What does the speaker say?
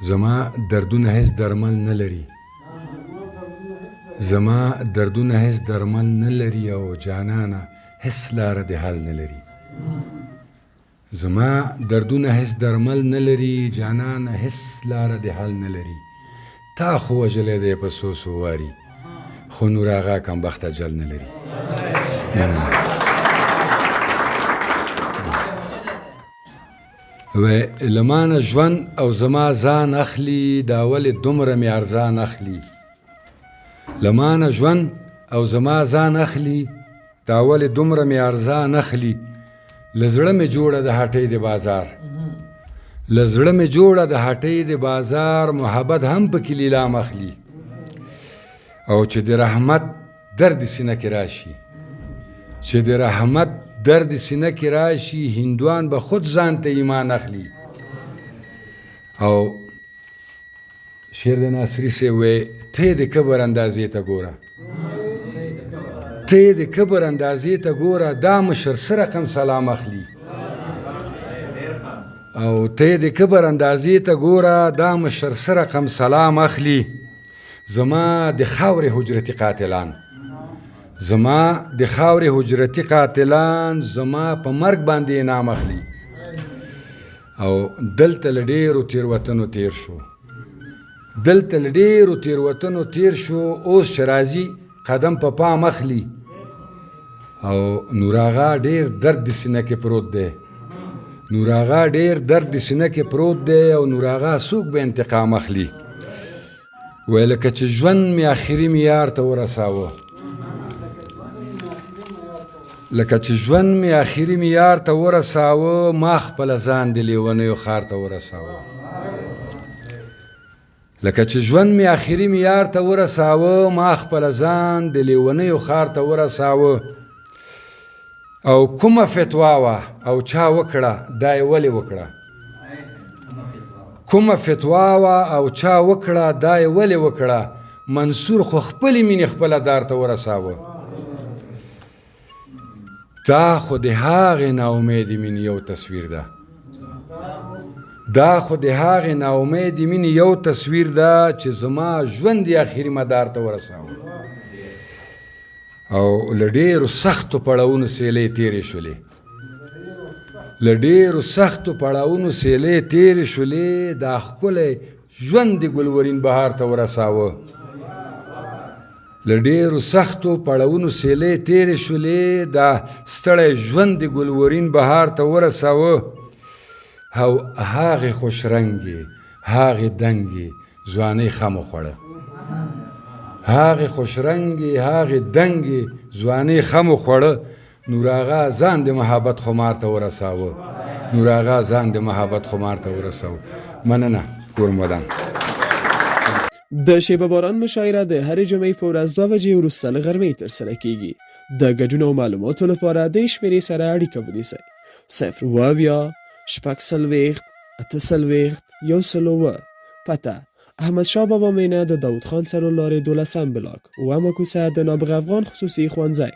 زما دردونه هیڅ درمل نه لري. زما دردونه هیڅ درمل نه لري او جانانه هیڅ لاره د حل نه لري. زما دردونه هیڅ درمل نه لري، جانانه هیڅ لاره د حل نه لري. تا خو وژلی دی په څو څو واري، خو نور هغه کمبخت اجل نه لري. لمانه ژوند او زما ځان اخلي، دا ولې دومره مې ارزان اخلي. لمانه ژوند او زما ځان اخلي، دا ولې دومره مې ارزان اخلي. له زړه مې جوړه د هټۍ د بازار، له زړه مې جوړه د هټۍ د بازار، محبت هم پکې لیلام اخلي. او چې د رحمت درد سینه کې راشي، چې د رحمت درد سینه کې راشي، هندوان به خود ځان ته ایمان اخلي. او شعر د ناصري صاحب وی ته د کبر اندازې ته ګوره، ته د کبر اندازې ته ګوره، دا مشر څه رقم سلام اخلي. او ته د کبر اندازې ته ګوره، دا مشر څه رقم سلام اخلي. زما د خاورې حجرتي قاتلان، زما د خاورې حجرتي قاتلان، زما په مرګ باندې انعام اخلي. او دلته له ډېرو تېروتنو تېر شو، دلته له ډېرو تېروتنو تېر شو، اوس چې راځي قدم په پام اخلي. او نور آغا ډېر درد د سینه کې پروت دی، نور آغا ډېر درد د سینه کې پروت دی. او نور آغا څوک به انتقام اخلي. وی لکه چې ژوند مې آخري معیار ته ورساوه، لکه چې ژوند مې آخري معیار ته ورساوه، ما خپله ځان د لیونیو ښار ته ورساوه. لکه چې ژوند مې آخري معیار ته ورساوه، ما خپله ځان د لیونیو ښار ته ورساوه. او کومه فتوا وه او چا وکړه، دا یې ولې وکړه. کومه فتوا وه او چا وکړه، دا یې ولې وکړه. منصور خو خپلې مینې خپله دار ته ورساوه. دا خو د هغې ناامیدې مینې یو تصویر ده، دا خو د هغې ناامیدې مینې یو تصویر ده چې زما ژوند یې آخري مدار ته ورساوه. او له ډېرو سختو پړاوونو سیلۍ تېرې شولې، له ډېرو سختو پړاوونو سیلۍ تېرې شولې، دا ښکلی ژوند د ګلورین بهار ته ورساوه. له ډېرو سختو پړاوونو سیلۍ تېرې شولې، دا ستړی ژوند د ګلورین بهار ته ورساوه. او هغې خوشرنګې هغې دنګې ځوانۍ خم وخوړه، هغې خوشرنګې هغې دنګې ځوانۍ خم وخوړه. نور آغا ځان د محبت خمار ته ورساوه، نور آغا ځان د محبت خمار ته ورساوه. مننه. کورم ودان. د شیبه باران مشاعره د هرې جمعې په ورځ 2 بجې وروسته له غرمې ترسره کیږي. د ګډون او معلوماتو لپاره د شمیرې سره اړیکه ونیسئ: 0 شپږ څلوېښت 8 څلوېښت 107. پته: احمدشاه بابا مینه د داود خان څلور لارې 12 بلاک 2 کوڅه د نابغه افغان خصوصي ښوونځی.